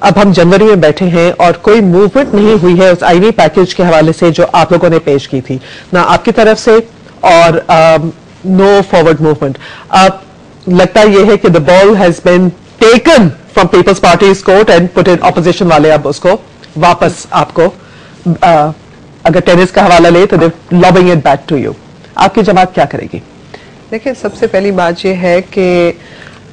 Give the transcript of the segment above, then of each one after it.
اب ہم جنوری میں بیٹھے ہیں اور کوئی موومنٹ نہیں ہوئی ہے اس آئینی پیکج کے حوالے سے جو آپ لوگوں نے پیش کی تھی, نہ آپ کی طرف سے اور نو فارورڈ موومنٹ. اب لگتا یہ ہے کہ the ball has been taken from People's Party's court and put in opposition والے اب اس کو واپس آپ کو اگر ٹینس کا حوالہ لے تو they're lobbing it back to you. آپ کی جماعت کیا کرے گی؟ دیکھیں, سب سے پہلی بات یہ ہے کہ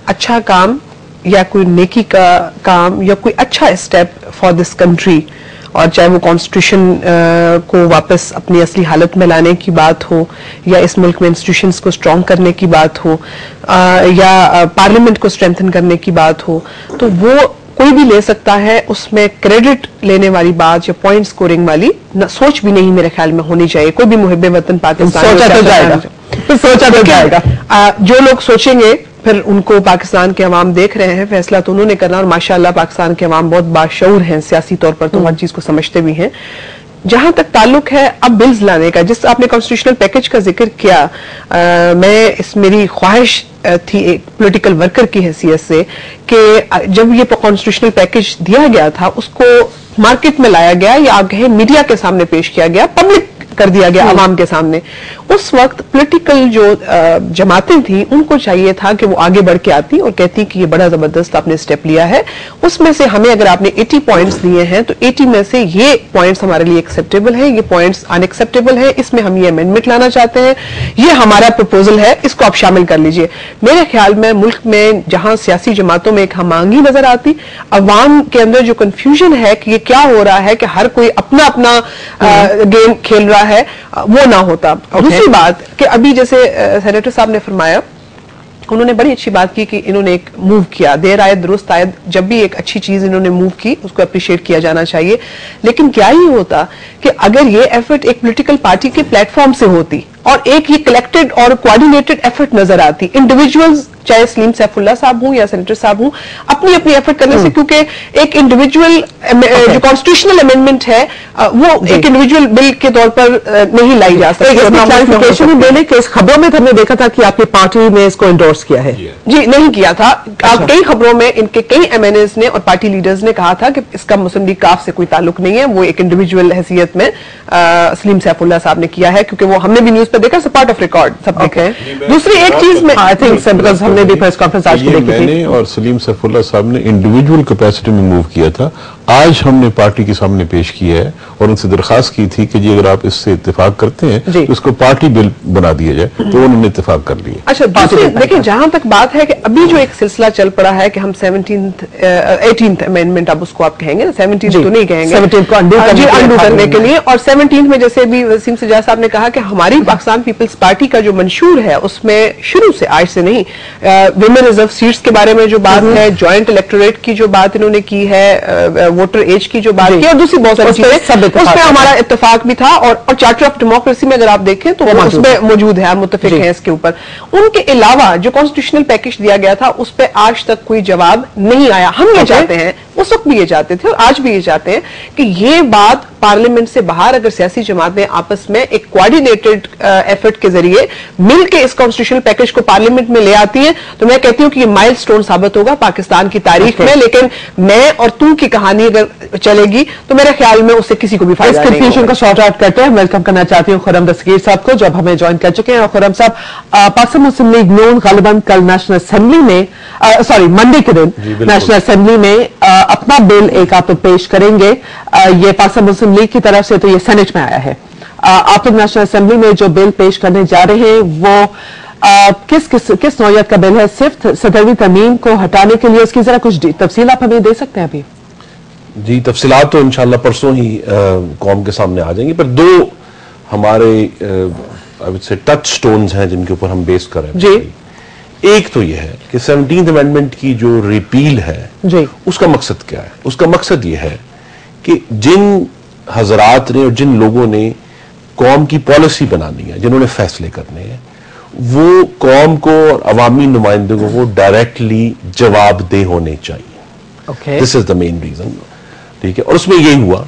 اچھا کام یا کوئی نیکی کا کام یا کوئی اچھا اسٹیپ فار دس کنٹری, اور چاہے وہ کانسٹیٹیوشن کو واپس اپنی اصلی حالت میں لانے کی بات ہو, یا اس ملک میں انسٹیٹیوشنز کو اسٹرانگ کرنے کی بات ہو, یا پارلیمنٹ کو اسٹرینتھن کرنے کی بات ہو, تو وہ کوئی بھی لے سکتا ہے. اس میں کریڈٹ لینے والی بات یا پوائنٹ سکورنگ والی سوچ بھی نہیں میرے خیال میں ہونی چاہیے. کوئی بھی محب وطن پاکستان سوچا تو جائے گا. جو لوگ سوچیں گے پھر ان کو پاکستان کے عوام دیکھ رہے ہیں, فیصلہ تو انہوں نے کرنا, اور ماشاءاللہ پاکستان کے عوام بہت باشعور ہیں سیاسی طور پر, تو ہر چیز کو سمجھتے بھی ہیں. جہاں تک تعلق ہے اب بلز لانے کا, جس آپ نے کانسٹیٹیوشنل پیکج کا ذکر کیا, میں میری خواہش تھی ایک پولیٹیکل ورکر کی حیثیت سے کہ جب یہ کانسٹیٹیوشنل پیکج دیا گیا تھا اس کو مارکیٹ میں لایا گیا یا آپ کہیں میڈیا کے سامنے پیش کیا گیا, پبلک کر دیا گیا عوام کے سامنے, اس وقت پولیٹیکل جو جماعتیں تھیں ان کو چاہیے تھا کہ وہ آگے بڑھ کے آتی اور کہتی کہ یہ بڑا زبردست آپ نے اسٹیپ لیا ہے. اس میں سے ہمیں اگر آپ نے 80 پوائنٹس دیے ہیں تو 80 میں سے یہ پوائنٹس ہمارے لیے ایکسیپٹیبل ہیں, یہ پوائنٹس ان ایکسیپٹیبل ہیں, اس میں ہم یہ امینڈمنٹ لانا چاہتے ہیں, یہ ہمارا پروپوزل ہے, اس کو آپ شامل کر لیجئے. میرے خیال میں ملک میں جہاں سیاسی جماعتوں میں ایک ہم آہنگی نظر آتی, عوام کے اندر جو کنفیوژن ہے کہ یہ کیا ہو رہا ہے کہ ہر کوئی اپنا اپنا گیم کھیل رہا ہے, وہ نہ ہوتا. دوسری بات کہ ابھی جیسے سینیٹر صاحب نے فرمایا, انہوں نے بڑی اچھی بات کی کہ انہوں نے ایک موو کیا, دیر آئے درست آئے, جب بھی ایک اچھی چیز انہوں نے موو کی اس کو اپریشیٹ کیا جانا چاہیے. لیکن کیا ہی ہوتا کہ اگر یہ ایفرٹ ایک پولیٹیکل پارٹی کے پلیٹ فارم سے ہوتی اور ایک یہ کلیکٹڈ اور کوآرڈینیٹڈ ایفرٹ نظر آتی, انڈیویجولز چاہے سلیم سیف اللہ صاحب ہوں یا سینیٹر صاحب ہوں, اپنی اپنی ایفرٹ کرنے سے, کیونکہ ایک انڈیویجول جو کانسٹیٹیوشنل امینڈمنٹ ہے وہ ایک انڈیویجول بل کے طور پر نہیں لائی جا سکتی. دینے کہ اس خبروں میں ہم نے دیکھا تھا کہ آپ کی پارٹی نے اس کو انڈورس کیا ہے. جی نہیں کیا تھا. کئی خبروں میں ان کے کئی ایم این ایز نے اور پارٹی لیڈرز نے کہا تھا کہ اس کا مسلم لیگ کاف سے کوئی تعلق نہیں ہے, وہ ایک انڈیویجول حیثیت میں سلیم سیف اللہ صاحب نے کیا ہے, کیونکہ وہ ہم نے بھی نیوز پہ دیکھا, پارٹ آف ریکارڈ سب دیکھے. دوسری ایک چیز میں آئی تھنک ہم نے بھی پریس کانفرنس آج کی دیکھی تھی اور سلیم سیف اللہ صاحب نے انڈیویجول کیپیسٹی میں موو کیا تھا. آج ہم نے پارٹی کے سامنے پیش کیا ہے اور ان سے درخواست کی تھی کہ جی اگر آپ اس سے اتفاق کرتے ہیں تو اس کو پارٹی بل بنا دیا جائے, تو انہوں نے اتفاق کر لیا. اچھا دیکھیں, جہاں تک بات ہے کہ ابھی جو ایک سلسلہ چل پڑا ہے کہ ہم 18th امینڈمنٹ, اب اس کو آپ کہیں گے 17th تو نہیں کہیں گے, 17th کو انڈو کرنے کے لیے, اور 17th میں جیسے بھی وسیم سجاد صاحب نے کہا کہ ہماری پاکستان پیپلز پارٹی کا جو منشور ہے اس میں شروع سے, آج سے نہیں, ویمن ریزرو سیٹس کے بارے میں جو بات ہے, جوائنٹ الیکٹوریٹ کی جو بات انہوں نے کی ہے, ووٹر ایج کی جو بات کی, اور دوسری بہت ساری چیزیں, اس میں ہمارا اتفاق بھی تھا, اور چارٹر آف ڈیموکریسی میں اگر آپ دیکھیں تو وہ اس میں موجود ہے, متفق ہیں اس کے اوپر. ان کے علاوہ جو کانسٹیٹیوشنل پیکج دیا گیا تھا اس پہ آج تک کوئی جواب نہیں آیا. ہم یہ چاہتے ہیں, اس وقت بھی یہ چاہتے تھے اور آج بھی یہ چاہتے ہیں کہ یہ بات پارلیمنٹ سے باہر اگر سیاسی جماعتیں آپس میں ایک کوآرڈینیٹڈ ایفرٹ کے ذریعے مل کے اس کانسٹیٹیوشنل پیکج کو پارلیمنٹ میں لے آتی ہیں تو میں کہتی ہوں کہ یہ مائل سٹون ثابت ہوگا پاکستان کی تاریخ میں. لیکن میں اور تو کی کہانی اگر چلے گی تو میرے خیال میں اس سے کسی کو بھی فائدہ نہیں. اس کنفیوژن کا شارٹ آؤٹ کرتے ہیں. ویلکم کرنا چاہتی ہوں خرم دستگیر صاحب کو, جب ہمیں جوائن کر چکے ہیں. اور خرم صاحب, پاکستان مسلم لیگ نون غالباً کل نیشنل اسمبلی میں, منڈے کے دن نیشنل اسمبلی میں اپنا بل ایک آپ پیش کریں گے. یہ پاکستان مسلم لیگ کی طرف سے تو یہ سینٹ میں آیا ہے. آپ لوگ نیشنل اسمبلی میں جو بل پیش کرنے جا رہے ہیں وہ کس نوعیت کا بل ہے؟ صرف 17ویں ترمیم کو ہٹانے کے لیے, اس کی ذرا کچھ تفصیل آپ ہمیں دے سکتے ہیں ابھی؟ جی, تفصیلات تو انشاءاللہ پرسوں ہی قوم کے سامنے آ جائیں گی, پر دو ہمارے ٹچ سٹونز ہیں جن کے اوپر ہم بیس کر رہے ہیں. جی, ایک تو یہ ہے کہ 17th امینڈمنٹ کی جو ریپیل ہے اس کا مقصد کیا ہے؟ اس کا مقصد یہ ہے کہ جن حضرات نے اور جن لوگوں نے قوم کی پالیسی بنانی ہے, جنہوں نے فیصلے کرنے ہیں, وہ قوم کو اور عوامی نمائندگوں کو ڈائریکٹلی جواب دہ ہونے چاہیے. دس از دا مین ریزن. ٹھیک ہے, اور اس میں یہی ہوا